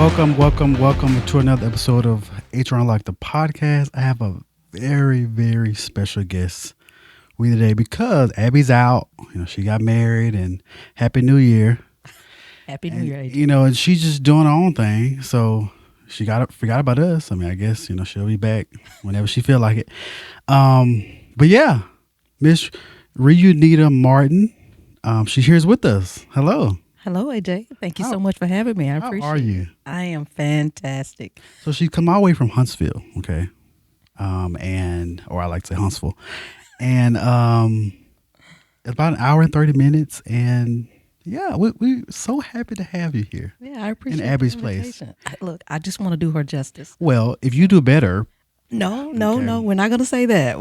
welcome to another episode of HR Unlocked the podcast. I have a very, very special guest with me today because Abby's out. She got married, and Happy New Year. Happy New Year, AJ. And she's just doing her own thing. So she forgot about us. I guess, she'll be back whenever she feel like it. But yeah, Miss Riunita Martin, she's here with us. Hello. Hello, AJ. Thank you so much for having me. I appreciate it. How are you? I am fantastic. So she come all the way from Huntsville, okay? Or I like to say Huntsville. And about an hour and 30 minutes. And yeah, we're so happy to have you here. Yeah, I appreciate it. In Abby's place. Look, I just want to do her justice. Well, if you do better. No, we're not going to say that.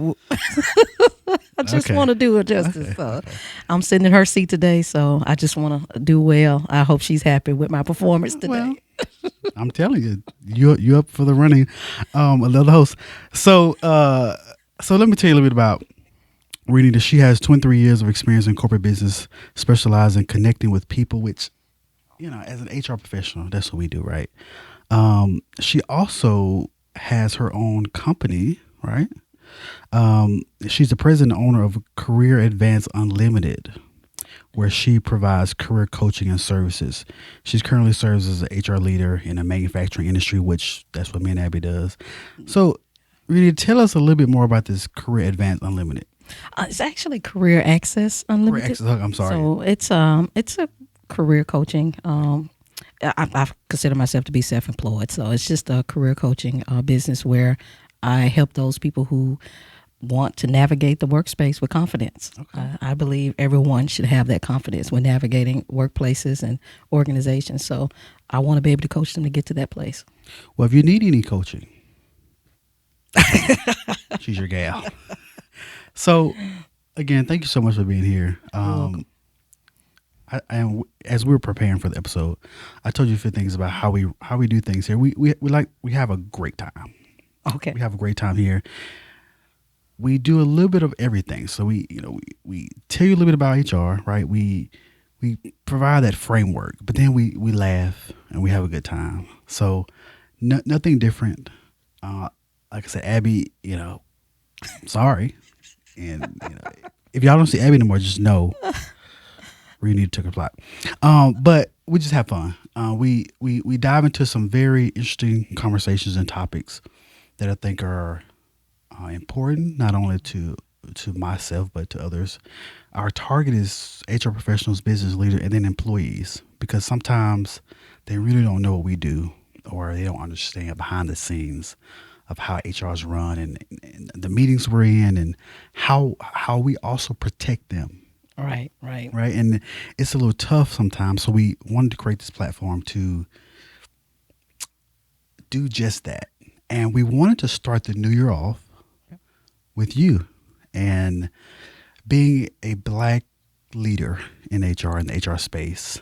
I just want to do her justice. So I'm sitting in her seat today, so I just want to do well. I hope she's happy with my performance today. Well, I'm telling you, you're up for the running. Another host. So let me tell you a little bit about Riunita. She has 23 years of experience in corporate business, specialized in connecting with people, which, as an HR professional, that's what we do, right? She also has her own company, right? She's the president and owner of Career Advance Unlimited, where she provides career coaching and services. She's currently serves as an HR leader in the manufacturing industry, which that's what me and Abby does. So, really, tell us a little bit more about this Career Advance Unlimited. It's actually Career Access Unlimited. Career Access, I'm sorry. So it's a career coaching. I consider myself to be self-employed, so it's just a career coaching business where I help those people who want to navigate the workspace with confidence. Okay. I believe everyone should have that confidence when navigating workplaces and organizations. So I want to be able to coach them to get to that place. Well, if you need any coaching, she's your gal. So, again, thank you so much for being here. As we were preparing for the episode, I told you a few things about how we do things here. We have a great time. Okay. We have a great time here. We do a little bit of everything. So we tell you a little bit about HR, right? We provide that framework, but then we laugh and we have a good time. So nothing different. Like I said, Abby, sorry. And if y'all don't see Abby anymore, just know Riunita took her plot. But we just have fun. We dive into some very interesting conversations and topics that I think are important, not only to myself, but to others. Our target is HR professionals, business leaders, and then employees, because sometimes they really don't know what we do, or they don't understand behind the scenes of how HR is run and the meetings we're in, and how we also protect them. Right. And it's a little tough sometimes. So we wanted to create this platform to do just that. And we wanted to start the new year off with you, and being a Black leader in HR, in the HR space.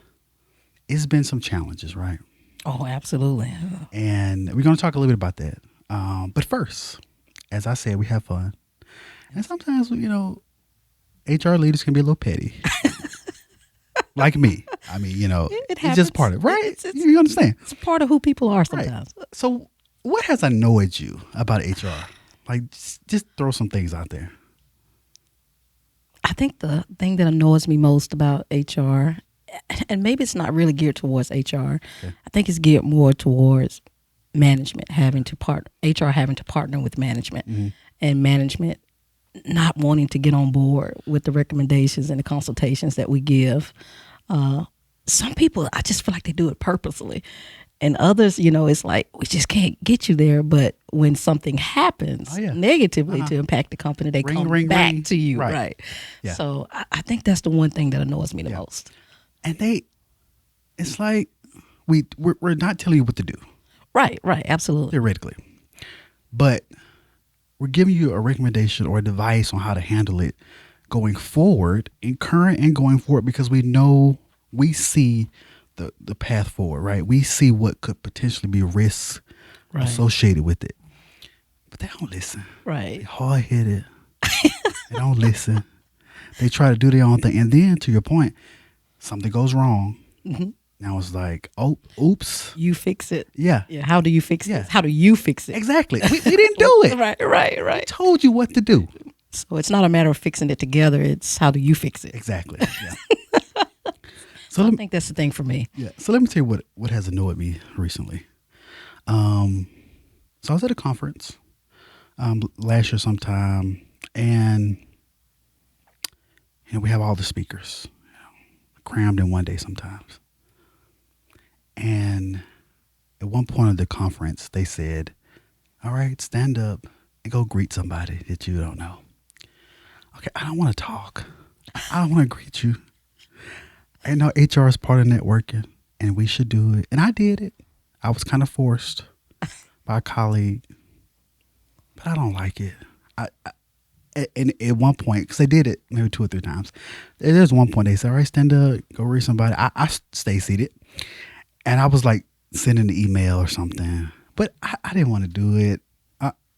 It's been some challenges, right? Oh, absolutely. And we're going to talk a little bit about that. But first, as I said, we have fun. And sometimes, HR leaders can be a little petty. Like me. It's just part of it, right? You understand? It's a part of who people are sometimes. Right. So what has annoyed you about HR? Like, just throw some things out there. I think the thing that annoys me most about HR, and maybe it's not really geared towards HR, I think it's geared more towards management HR having to partner with management, and management not wanting to get on board with the recommendations and the consultations that we give. Some people, I just feel like they do it purposely. And others, it's like, we just can't get you there. But when something happens negatively to impact the company, they come back to you. Right. Yeah. So I think that's the one thing that annoys me the most. And it's like, we're not telling you what to do. Right. Absolutely. Theoretically. But we're giving you a recommendation or advice on how to handle it going forward, in current and going forward, because we see the path forward, right? We see what could potentially be risks associated with it. But they don't listen. Right. They hard-headed. They don't listen. They try to do their own thing. And then, to your point, something goes wrong. Mm-hmm. And I was like, oh, oops. You fix it. Yeah. Yeah. How do you fix Yeah. this? How do you fix it? Exactly. We didn't do it. Right. We told you what to do. So it's not a matter of fixing it together. It's how do you fix it? Exactly. Yeah. So I let me, think that's the thing for me. yeah. So let me tell you what has annoyed me recently. So I was at a conference last year sometime, and we have all the speakers crammed in one day sometimes. And at one point of the conference, they said, "All right, stand up and go greet somebody that you don't know." Okay, I don't want to talk. I don't want to greet you. I know HR is part of networking, and we should do it. And I did it. I was kind of forced by a colleague, but I don't like it. And at one point, because they did it maybe 2 or 3 times, there's one point they said, "All right, stand up, go read somebody." I stay seated, and I was like sending an email or something, but I didn't want to do it.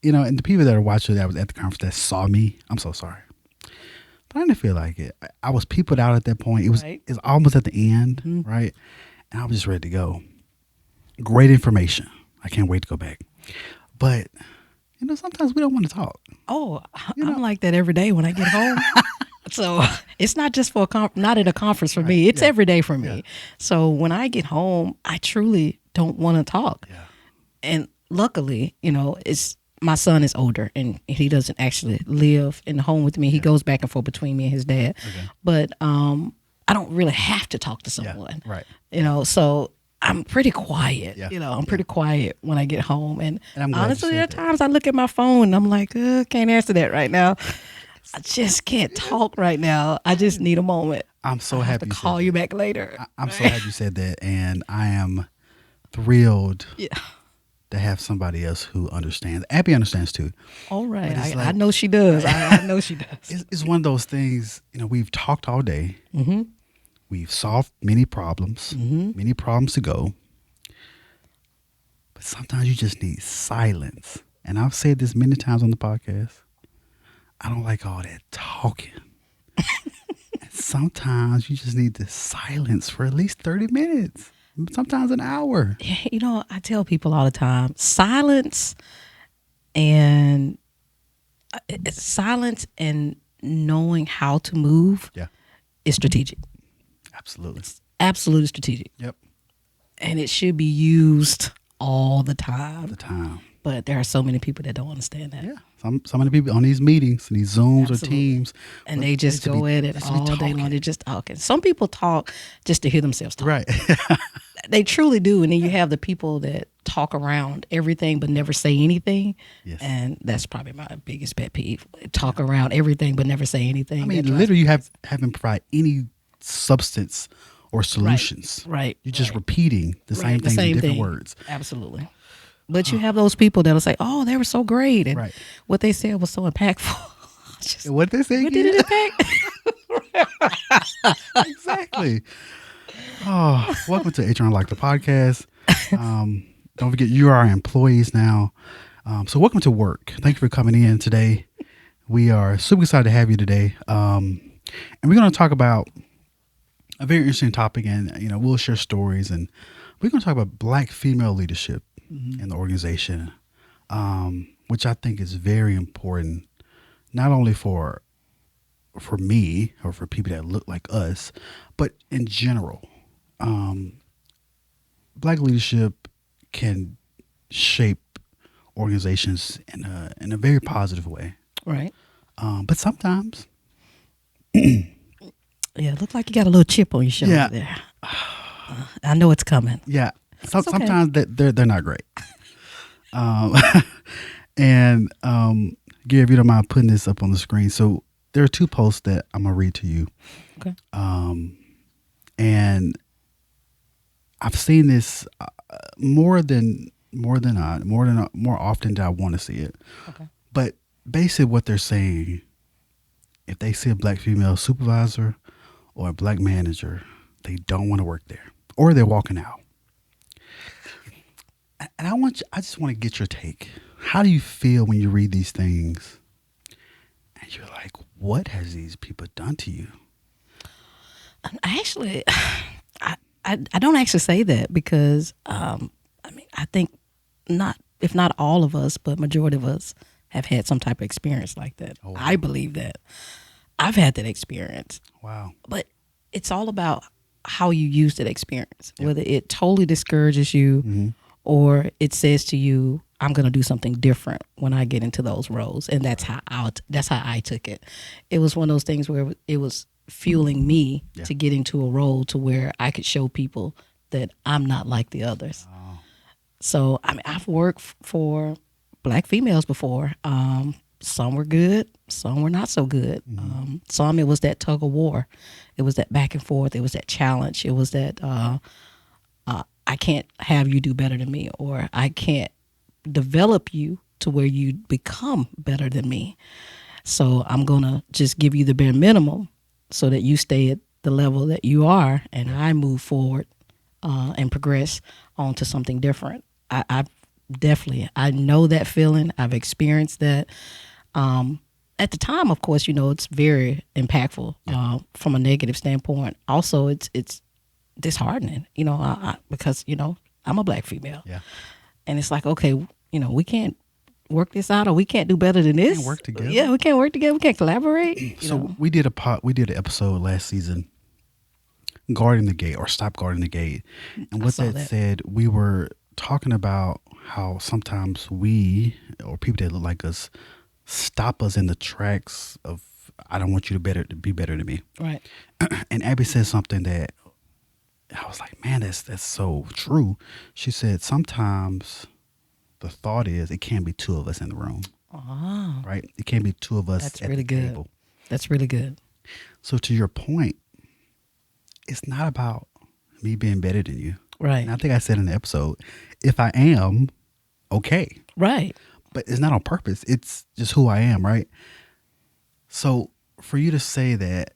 And the people that are watching that was at the conference that saw me, I'm so sorry, but I didn't feel like it. I was peopled out at that point. It's almost at the end, right? And I was just ready to go. Great information. I can't wait to go back, but sometimes we don't want to talk. Oh, I'm like that every day when I get home. So it's not just for not at a conference for me. It's every day for me. So when I get home, I truly don't want to talk. Yeah. And luckily, it's my son is older and he doesn't actually live in the home with me. He goes back and forth between me and his dad. Okay. But I don't really have to talk to someone. Right. So I'm pretty quiet. Yeah. I'm pretty quiet when I get home. And I'm glad honestly, you there are said that. times I look at my phone and I'm like, can't answer that right now. I just can't talk right now. I just need a moment. I'm so I have happy to you said call that. you back later. I'm so happy you said that, and I am thrilled Yeah. to have somebody else who understands. Abby understands too. All right. But it's I like- know she does. I know she does. It's one of those things, we've talked all day. Mm-hmm. We've solved many problems, many problems to go. But sometimes you just need silence. And I've said this many times on the podcast. I don't like all that talking. And sometimes you just need the silence for at least 30 minutes, sometimes an hour. I tell people all the time, silence and knowing how to move Yeah, is strategic. absolutely. Absolutely strategic. Yep. And it should be used all the time. The time. But there are so many people that don't understand that. Yeah. Some of the people on these meetings, these Zooms Absolutely. or Teams. And they just go at it all day long. They're just talking. Some people talk just to hear themselves talk. Right. They truly do. And then you have the people that talk around everything but never say anything. Yes. And that's probably my biggest pet peeve. Talk around everything but never say anything. I mean, That drives literally, me you haven't provided any substance or solutions. Right. You're just right. repeating the same The thing same in different thing. words. Absolutely. But you have those people that'll say, "Oh, they were so great," and Right. what they said was so impactful. Just, What they say what again? did it impact? Exactly. Oh, welcome to HR Unlocked, the podcast. Don't forget, you are our employees now. So welcome to work. Thank you for coming in today. We are super excited to have you today. And we're going to talk about a very interesting topic, and we'll share stories, and we're going to talk about Black female leadership in the organization, which I think is very important, not only for me or for people that look like us, but in general. Black leadership can shape organizations in a very positive way, Right. but sometimes, Yeah, it looked like you got a little chip on your shoulder Yeah. there. I know it's coming. yeah, okay. sometimes that they're not great. And Gary, if you don't mind putting this up on the screen, so there are 2 posts that I'm gonna read to you. Okay. And I've seen this more often than I want to see it. Okay. But basically, what they're saying, if they see a Black female supervisor or a Black manager, they don't want to work there, or they're walking out. And I just want to get your take. How do you feel when you read these things, and you're like, what has these people done to you? Actually, I don't actually say that because I mean I think not if not all of us, but majority of us have had some type of experience like that. Oh, I wow. believe that I've had that experience, Wow. but it's all about how you use that experience. Yep. Whether it totally discourages you Mm-hmm. or it says to you, I'm going to do something different when I get into those roles. And that's how I took it. It was one of those things where it was fueling me Yeah. to get into a role to where I could show people that I'm not like the others. Oh, So, I mean, I've worked for black females before. Some were good, some were not so good. Some it was that tug of war, it was that back and forth, it was that challenge, it was that I can't have you do better than me, or I can't develop you to where you become better than me. So I'm gonna just give you the bare minimum so that you stay at the level that you are, and I move forward and progress on to something different. I definitely I know that feeling. I've experienced that. At the time, of course, you know it's very impactful from a negative standpoint. Also, it's disheartening, you know, because you know I'm a black female, yeah. and it's like, okay, you know, we can't work this out, or we can't do better than Can't this. work together. Yeah, we can't work together. We can't collaborate. You So know, we did an episode last season, guarding the gate or stop guarding the gate, and I what saw that that. said, we were talking about how sometimes we or people that look like us stop us in the tracks of I don't want you to be better than me. Right. And Abby said something that I was like, man, that's so true. She said sometimes the thought is it can't be two of us in the room, Oh, right? It can't be two of us that's at really the good. table. That's really good. So to your point, it's not about me being better than you. Right. And I think I said in the episode, if I am, okay. Right. But it's not on purpose. It's just who I am, right? So for you to say that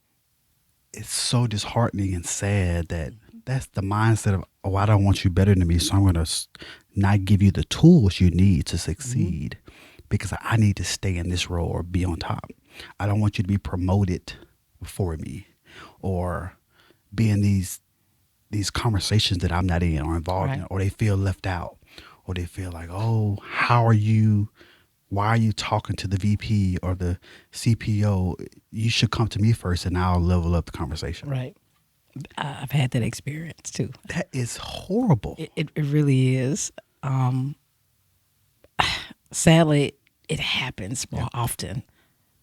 it's so disheartening and sad that that's the mindset of, oh, I don't want you better than me, so I'm going to not give you the tools you need to succeed because I need to stay in this role or be on top. I don't want you to be promoted before me or be in these conversations that I'm not in or involved in, Right. or they feel left out, or they feel like, oh, why are you talking to the VP or the CPO? You should come to me first and I'll level up the conversation. Right. I've had that experience too. That is horrible. It really is. Sadly, it happens more often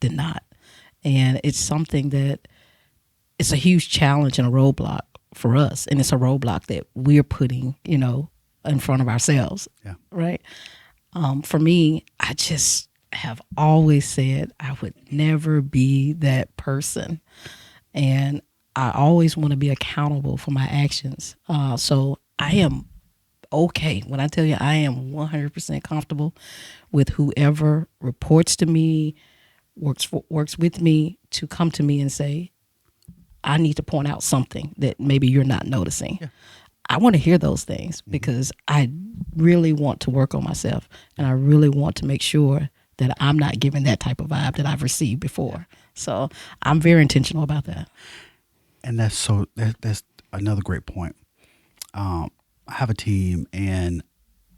than not. And it's something that it's a huge challenge and a roadblock for us. And it's a roadblock that we're putting, you know, in front of ourselves. Yeah. Right. For me, I just have always said I would never be that person. And I always want to be accountable for my actions. So I am okay. When I tell you I am 100% comfortable with whoever reports to me, works with me to come to me and say, I need to point out something that maybe you're not noticing. Yeah. I want to hear those things because I really want to work on myself and I really want to make sure that I'm not giving that type of vibe that I've received before. So I'm very intentional about that. And that's another great point. I have a team, and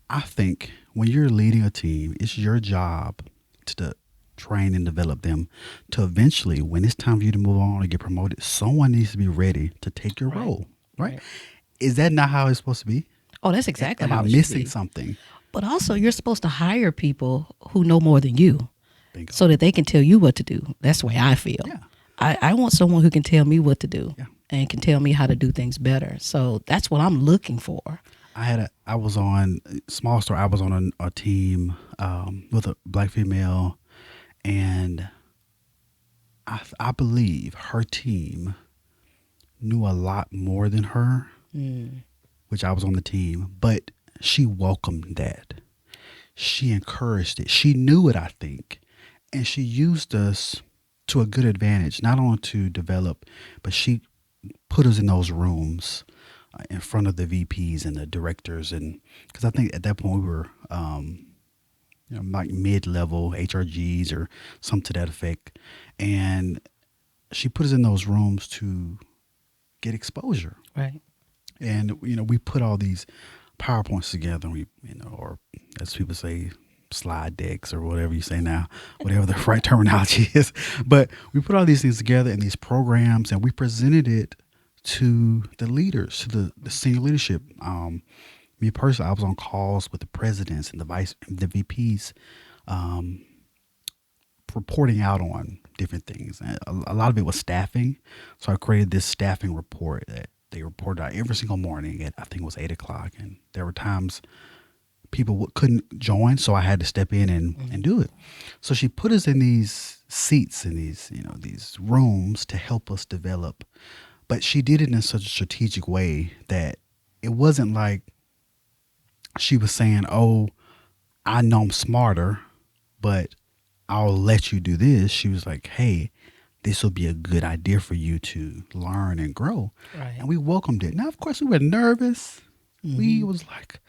I think when you're leading a team, it's your job to train and develop them to eventually, when it's time for you to move on or get promoted, someone needs to be ready to take your Right. role, right? Right. Is that not how it's supposed to be? Oh, that's exactly Am how I it should missing be. something? But also, you're supposed to hire people who know more than you Bingo. so that they can tell you what to do. That's the way I feel. Yeah. I want someone who can tell me what to do Yeah. and can tell me how to do things better. So that's what I'm looking for. I was on small store. I was on a team with a black female, and I believe her team knew a lot more than her, which I was on the team, but she welcomed that. She encouraged it. She knew it, I think, and she used us to a good advantage, not only to develop, but she put us in those rooms in front of the VPs and the directors, and because I think at that point we were like mid-level HRGs or something to that effect, and she put us in those rooms to get exposure. Right. And we put all these PowerPoints together. We or as people say, slide decks or whatever you say now, whatever the right terminology is. But we put all these things together in these programs, and we presented it to the leaders, to the senior leadership. Me personally, I was on calls with the presidents and the VPs, um, reporting out on different things. And a lot of it was staffing, so I created this staffing report that they reported out every single morning at, I think it was 8 o'clock, and there were times people couldn't join, so I had to step in and do it. So she put us in these seats in these these rooms to help us develop, but she did it in such a strategic way that it wasn't like she was saying, "Oh, I know I'm smarter, but I'll let you do this." She was like, "Hey, this will be a good idea for you to learn and grow." Right. And we welcomed it. Now, of course, we were nervous. We Mm-hmm. was like,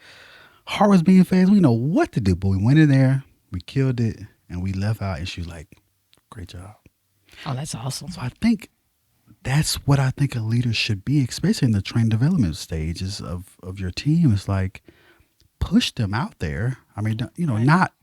heart was being fast. We know what to do, but we went in there, we killed it, and we left out. And she was like, "Great job." Oh, that's awesome. So I think that's what I think a leader should be, especially in the train development stages of your team. It's like push them out there. I mean, Right. not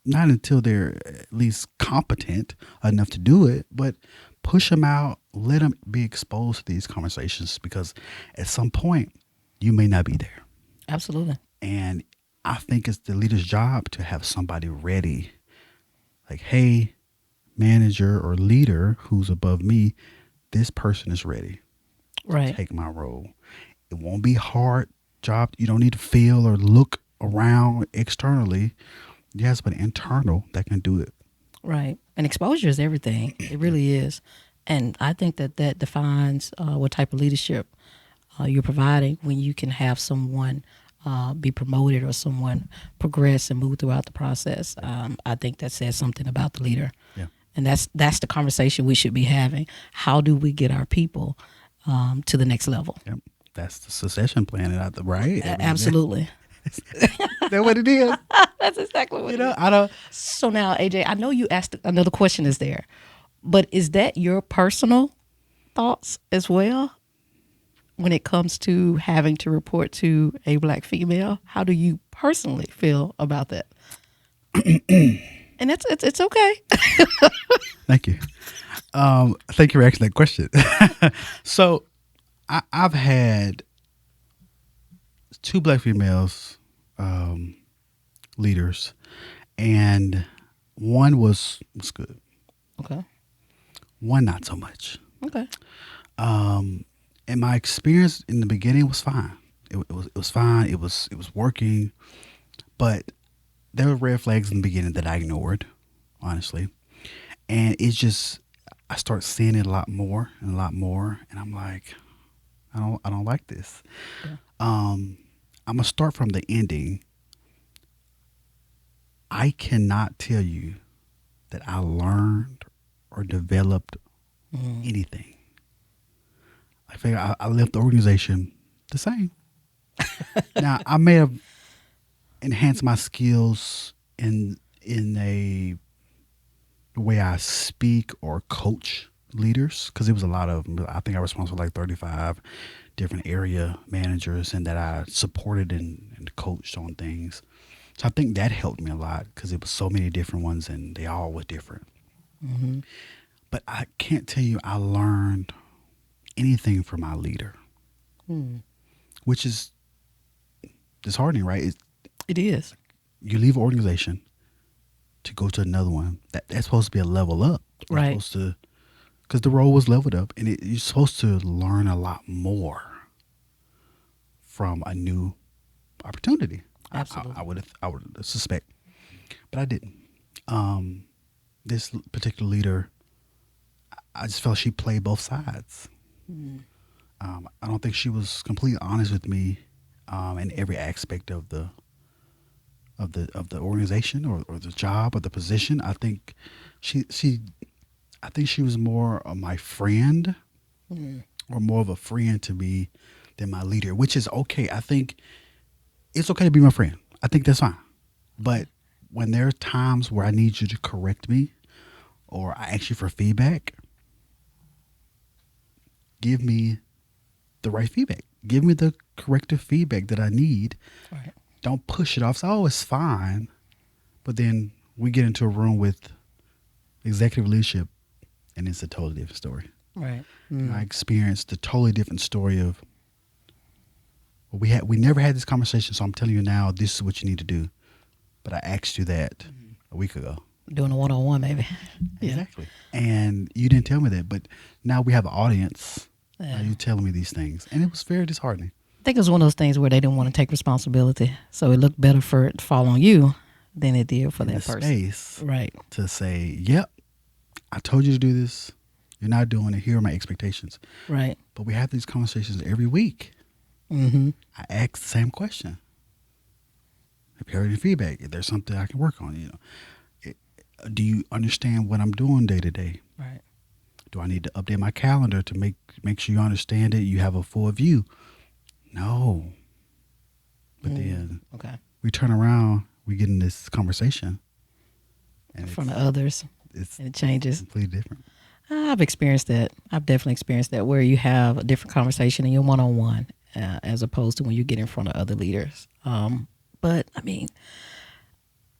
not until they're at least competent enough to do it, but push them out, let them be exposed to these conversations because at some point you may not be there. Absolutely. And I think it's the leader's job to have somebody ready, like, hey, manager or leader who's above me, this person is ready to Right. take my role. It won't be hard job. You don't need to feel or look around externally. You have somebody internal that can do it. Right. And exposure is everything. It really is. And I think that that defines what type of leadership you're providing when you can have someone be promoted or someone progress and move throughout the process. I think that says something about the leader. Yeah. And that's the conversation we should be having. How do we get our people to the next level? Yep. That's the succession plan, right? I mean, Absolutely. that's what it is. That's exactly what You it know, is. I don't. So now, AJ, I know you asked another question is there, but is that your personal thoughts as well when it comes to having to report to a black female? How do you personally feel about that? And it's okay. Thank you. Thank you for asking that question. So, I've had two black females leaders, and one was good. Okay. One not so much. Okay. And my experience in the beginning was fine. It was fine. It was working, but there were red flags in the beginning that I ignored, honestly. And it's just I start seeing it a lot more and a lot more, and I'm like, I don't like this. Yeah. I'm gonna start from the ending. I cannot tell you that I learned or developed Mm. anything. I figure I left the organization the same. Now I may have enhanced my skills in a way I speak or coach leaders because it was a lot of them. I think I was responsible for like 35 different area managers and that I supported and coached on things. So I think that helped me a lot because it was so many different ones and they all were different. Mm-hmm. But I can't tell you I learned anything from my leader, Mm. which is disheartening, right? It is. You leave an organization to go to another one. That's supposed to be a level up. You're Right. supposed to, because the role was leveled up, and you're supposed to learn a lot more from a new opportunity. Absolutely. I would suspect, but I didn't. Um, this particular leader, I just felt she played both sides. Mm. I don't think she was completely honest with me in every aspect of the organization or the job or the position. She I think she was more of my friend Mm. or more of a friend to me than my leader, which is okay. I think it's okay to be my friend. I think that's fine. But when there are times where I need you to correct me or I ask you for feedback, give me the right feedback. Give me the corrective feedback that I need. Right. Don't push it off. So, oh, it's fine. But then we get into a room with executive leadership, and it's a totally different story. Right. I experienced a totally different story of, well, we never had this conversation, so I'm telling you now, this is what you need to do. But I asked you that a week ago. Doing a one-on-one, maybe. Yeah. Exactly. And you didn't tell me that, but now we have an audience. Yeah. You telling me these things, and it was very disheartening. I think it was one of those things where they didn't want to take responsibility, so it looked better for it to fall on you than it did for In that the person. space Right. to say, "Yep, I told you to do this. You're not doing it. Here are my expectations." Right. But we have these conversations every week. Mm-hmm. I ask the same question: have you heard any feedback? If there's something I can work on, do you understand what I'm doing day to day? Right. Do I need to update my calendar to make sure you understand it? You have a full view. No. But then Okay. we turn around, we get in this conversation. In And front of others, it's and it changes. completely different. I've experienced that. I've definitely experienced that, where you have a different conversation in your one-on-one as opposed to when you get in front of other leaders. But I mean,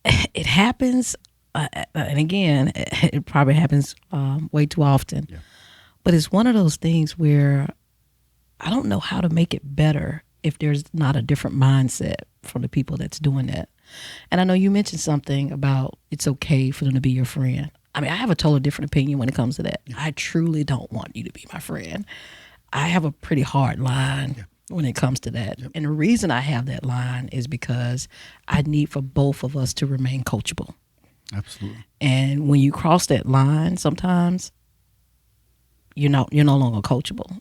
it happens, and again, it probably happens way too often. Yeah. But it's one of those things where I don't know how to make it better if there's not a different mindset from the people that's doing that. And I know you mentioned something about it's okay for them to be your friend. I mean, I have a totally different opinion when it comes to that. I truly don't want you to be my friend. I have a pretty hard line when it comes to that. Yep. And the reason I have that line is because I need for both of us to remain coachable. Absolutely. And when you cross that line, sometimes you're no longer coachable.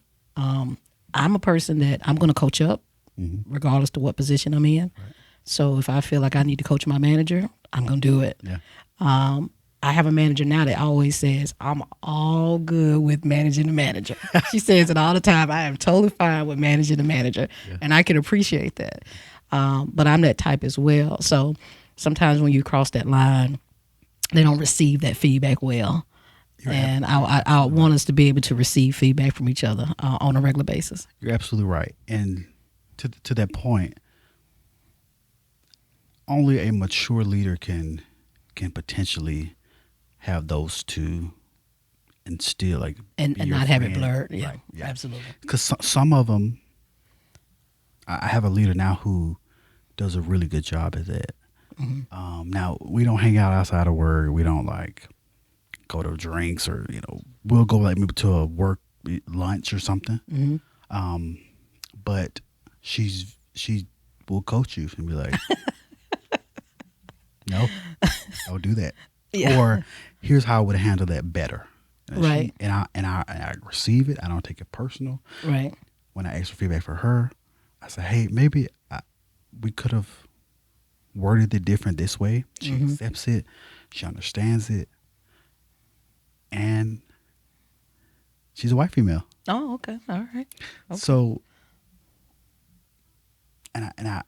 I'm a person that I'm going to coach up, regardless to what position I'm in. Right. So if I feel like I need to coach my manager, I'm going to do it. Yeah. I have a manager now that always says, I'm all good with managing the manager. She says it all the time. I am totally fine with managing the manager. Yeah. And I can appreciate that. But I'm that type as well. So sometimes when you cross that line, they don't receive that feedback well. And I want us to be able to receive feedback from each other on a regular basis. You're absolutely right. And to that point, only a mature leader can potentially have those two and still like And be your not have it friend. right. Yeah, Right. Yeah. absolutely. Because some of them, I have a leader now who does a really good job at that. Now we don't hang out outside of work. We don't like go to drinks or we'll go like maybe to a work lunch or something. But she will coach you and be like, no, don't do that. Yeah. Or here's how I would handle that better. And Right. I receive it. I don't take it personal. Right. When I ask for feedback for her, I say, hey, maybe we could have worded it different this way. She accepts it. She understands it. And she's a white female. Oh, okay. All right. Okay. So, and I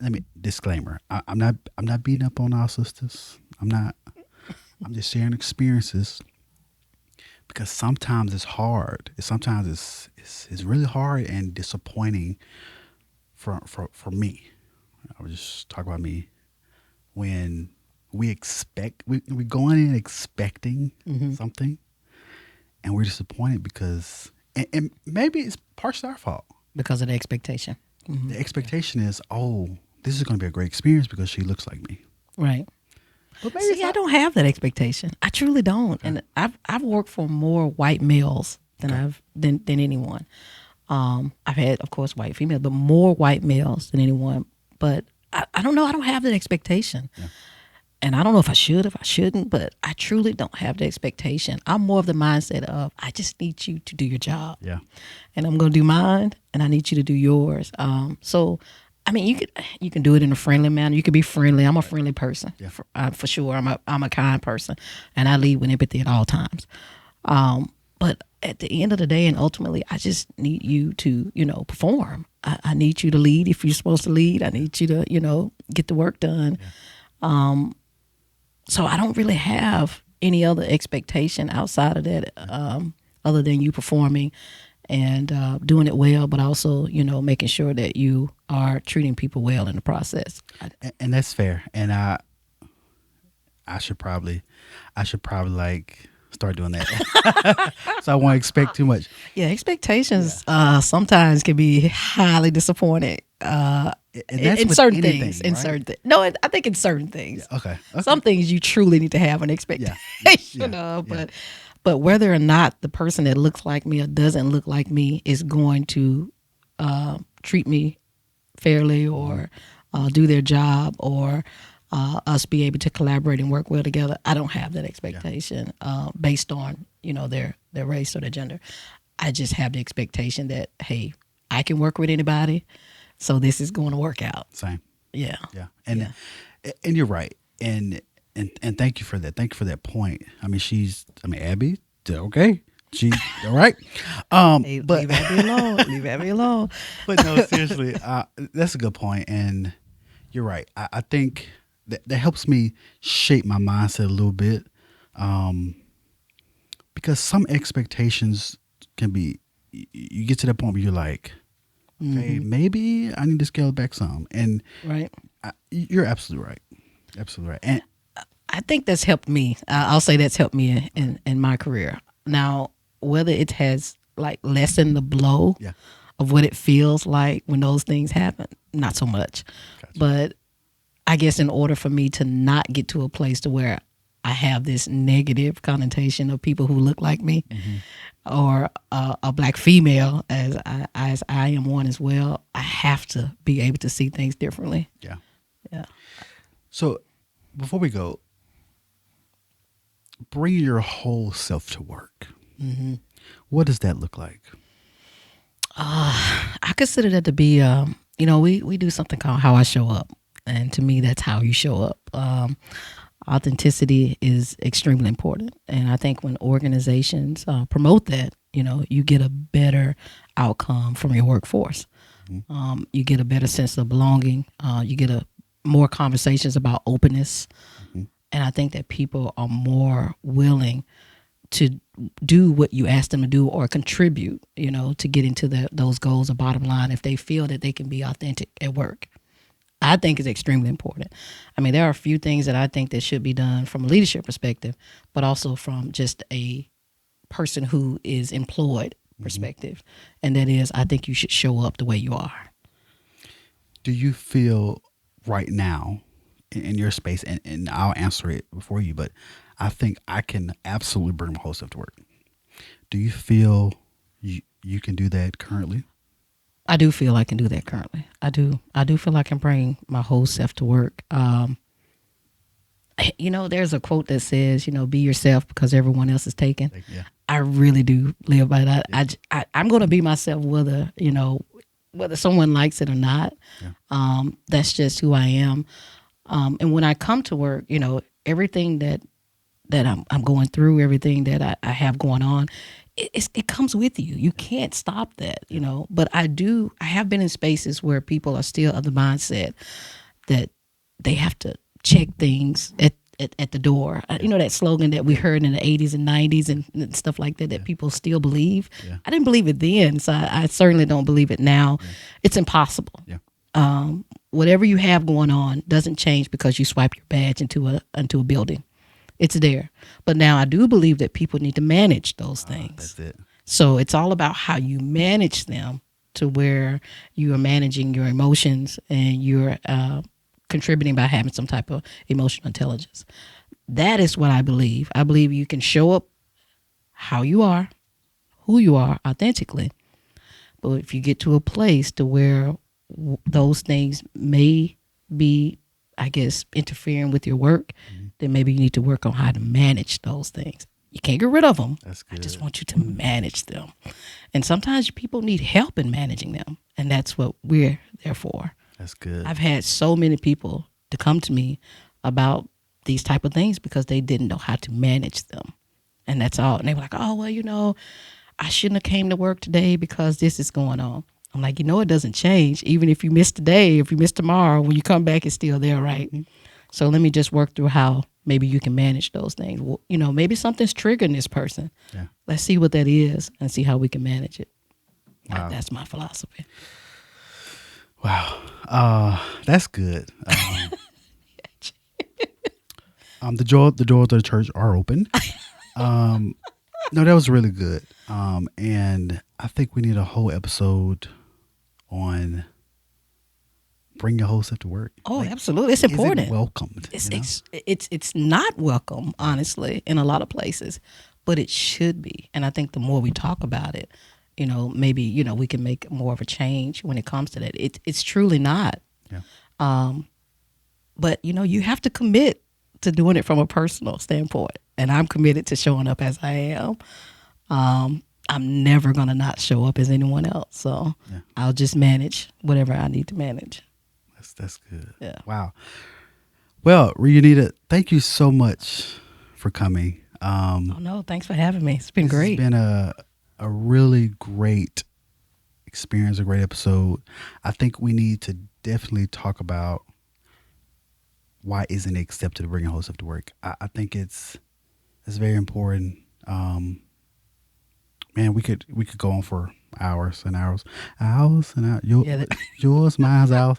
let me disclaimer. I'm not beating up on our sisters. I'm just sharing experiences because sometimes it's hard. Sometimes it's really hard and disappointing for me. I would just talk about me when we go in expecting something, and we're disappointed because and maybe it's partially our fault. Because of the expectation. The expectation is, oh, this is going to be a great experience because she looks like me. Right. But maybe See, I don't have that expectation. I truly don't. And I've worked for more white males than than anyone. I've had, of course, white females, but more white males than anyone. But I don't know. I don't have that expectation. Yeah. And I don't know if I should, if I shouldn't, but I truly don't have the expectation. I'm more of the mindset of, I just need you to do your job. Yeah. And I'm going to do mine, and I need you to do yours. So, I mean, you can do it in a friendly manner. You can be friendly. I'm a friendly person, for sure. I'm a kind person, and I lead with empathy at all times. But at the end of the day, and ultimately, I just need you to, perform. I need you to lead if you're supposed to lead. I need you to, get the work done. Yeah. So I don't really have any other expectation outside of that, other than you performing and doing it well, but also, making sure that you are treating people well in the process. And that's fair. And I should probably, like start doing that. So I won't expect too much. Yeah, expectations sometimes can be highly disappointing. And that's In with certain anything, things, in right? certain things. No, I think in certain things. Okay. Some things you truly need to have an Yeah. expectation of, but whether or not the person that looks like me or doesn't look like me is going to treat me fairly or do their job or us be able to collaborate and work well together, I don't have that expectation based on their race or their gender. I just have the expectation that, hey, I can work with anybody, so this is going to work out. Same. Yeah. Yeah. And you're right. And thank you for that. Thank you for that point. I mean, Abby, okay. She's all right. Hey, But leave Abby alone. Leave Abby alone. but no, seriously, that's a good point. And you're right. I think that helps me shape my mindset a little bit. Because some expectations can be, you get to that point where you're like, okay, maybe I need to scale back some. And Right. you're absolutely right. Absolutely right. And I think that's helped me. I'll say that's helped me in my career. Now, whether it has like lessened the blow yeah, of what it feels like when those things happen, not so much. Gotcha. But I guess in order for me to not get to a place to where I have this negative connotation of people who look like me, or a black female, as I am one as well, I have to be able to see things differently. yeah. Yeah. So before we go, bring your whole self to work. What does that look like? I consider that to be, we do something called how I show up. And to me, that's how you show up. Authenticity is extremely important. And I think when organizations promote that, you get a better outcome from your workforce. You get a better sense of belonging. You get more conversations about openness. And I think that people are more willing to do what you ask them to do or contribute, to get into those goals or bottom line if they feel that they can be authentic at work. I think is extremely important. I mean, there are a few things that I think that should be done from a leadership perspective, but also from just a person who is employed perspective. And that is, I think you should show up the way you are. Do you feel right now in your space, and I'll answer it before you, but I think I can absolutely bring my whole self to work. Do you feel you can do that currently? I do feel I can do that currently. I do feel I can bring my whole self to work. There's a quote that says, be yourself because everyone else is taken. Yeah. I really do live by that. I'm going to be myself whether someone likes it or not. Yeah. That's just who I am. And when I come to work, everything that I'm going through, everything that I have going on, it comes with you. You can't stop that, But I have been in spaces where people are still of the mindset that they have to check things at the door. That slogan that we heard in the 80s and 90s and stuff like that people still believe. Yeah. I didn't believe it then, so I certainly don't believe it now. Yeah. It's impossible. Yeah. Whatever you have going on doesn't change because you swipe your badge into a building. It's there. But now I do believe that people need to manage those things. That's it. So it's all about how you manage them to where you are managing your emotions and you're contributing by having some type of emotional intelligence. That is what I believe. I believe you can show up how you are, who you are authentically. But if you get to a place to where those things may be, I guess, interfering with your work, then maybe you need to work on how to manage those things. You can't get rid of them. That's good. I just want you to manage them. And sometimes people need help in managing them. And that's what we're there for. That's good. I've had so many people to come to me about these type of things because they didn't know how to manage them. And that's all. And they were like, oh, well, I shouldn't have came to work today because this is going on. I'm like, it doesn't change. Even if you miss today, if you miss tomorrow, when you come back, it's still there, right? So let me just work through how maybe you can manage those things. Well, maybe something's triggering this person. Yeah. Let's see what that is and see how we can manage it. Wow. That's my philosophy. Wow. That's good. The doors of the church are open. No, that was really good. And I think we need a whole episode on bring your whole self to work. Oh, absolutely. It's Is important. it welcomed? It's not welcome, honestly, in a lot of places, but it should be. And I think the more we talk about it, maybe we can make more of a change when it comes to that. It's truly not. Yeah. But you have to commit to doing it from a personal standpoint, and I'm committed to showing up as I am. I'm never gonna not show up as anyone else, so Yeah. I'll just manage whatever I need to manage. That's good. Yeah. Wow. Well, Riunita, thank you so much for coming. Oh no, thanks for having me. It's been This great. has been a really great experience, a great episode. I think we need to definitely talk about why isn't it accepted to bring a whole self to work. I think it's very important. Man, we could go on for hours and hours, yours, mine's, ours.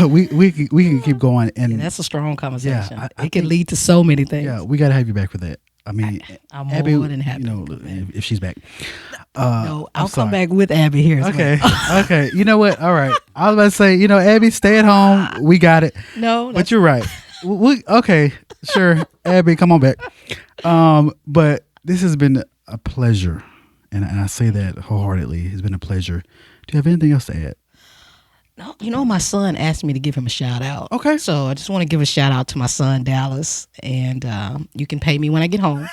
We can keep going, and That's a strong conversation. I It can think- lead to so many things. yeah, we got to have you back for that. I mean, I'm Abby, more than happy. if she's back. No, I'll I'm sorry. come back with Abby here. As Okay, well. okay. You know what? All right. I was about to say, Abby, stay at home. We got it. No, But you're right. Okay, sure. Abby, come on back. But this has been a pleasure, and I say that wholeheartedly. It's been a pleasure. Do you have anything else to add? no, my son asked me to give him a shout out. Okay. So I just want to give a shout out to my son, Dallas, and you can pay me when I get home.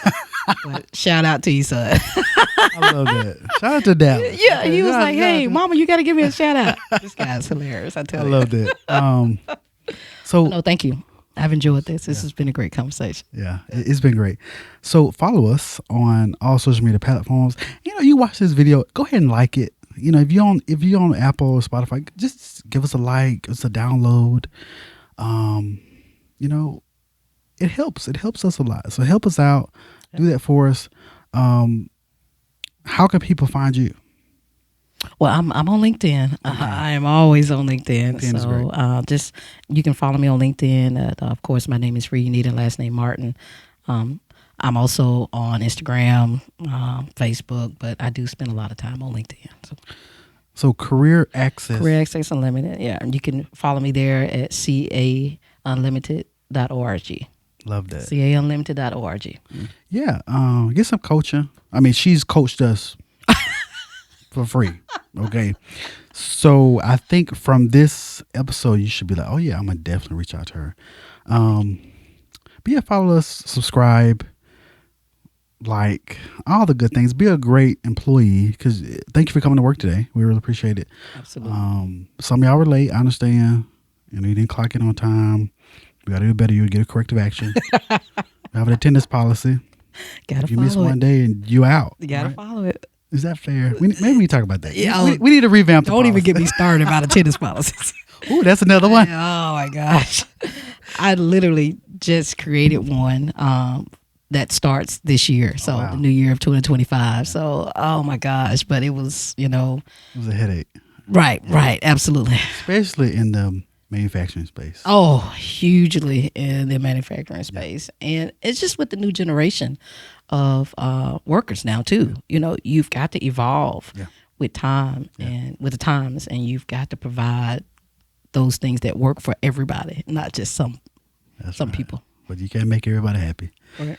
But shout out to you, son. I love that. Shout out to Dallas. Yeah, he was Shout- like, shout "Hey, out Mama, you got to give me a shout out." This guy's hilarious. I to- tell I you. love that. So No, thank you. I've enjoyed this. This has been a great conversation. yeah, it's been great. So follow us on all social media platforms. You watch this video, go ahead and like it. If you're on Apple or Spotify, just give us a like, give us a download. It helps. It helps us a lot. So help us out. Do that for us. How can people find you? Well, I'm on LinkedIn. I am always on LinkedIn. LinkedIn is great. So just you can follow me on LinkedIn. Of course, my name is Riunita, last name Martin. I'm also on Instagram, Facebook, but I do spend a lot of time on LinkedIn. So Career Access. Career Access Unlimited. Yeah, and you can follow me there at caunlimited.org. Love that. caunlimited.org. Yeah. Get some coaching. I mean, she's coached us for free. Okay. So I think from this episode, you should be like, oh yeah, I'm gonna definitely reach out to her. But yeah, follow us, subscribe, like all the good things. Be a great employee, because thank you for coming to work today. We really appreciate it. Absolutely. Some of y'all were late. I understand. You didn't clock in on time. We gotta do better. You get a corrective action. We have an attendance policy. Gotta If you follow miss it. one day and you out, You gotta right? follow it. Is that fair? Maybe we talk about that. Yeah, we need to revamp the Don't even policy. get me started about attendance policies. Ooh, that's another one. Oh my gosh. I literally just created one that starts this year. So wow. the new year of 2025. So, oh my gosh. But it was, It was a headache, right, absolutely. especially in the manufacturing space. Oh, hugely in the manufacturing space. And it's just with the new generation of workers now too. You've got to evolve Yeah. with time and with the times, and you've got to provide those things that work for everybody, not just some That's right. people. But you can't make everybody happy. Okay.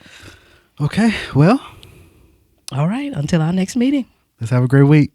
Okay, well, All right. Until our next meeting. let's have a great week.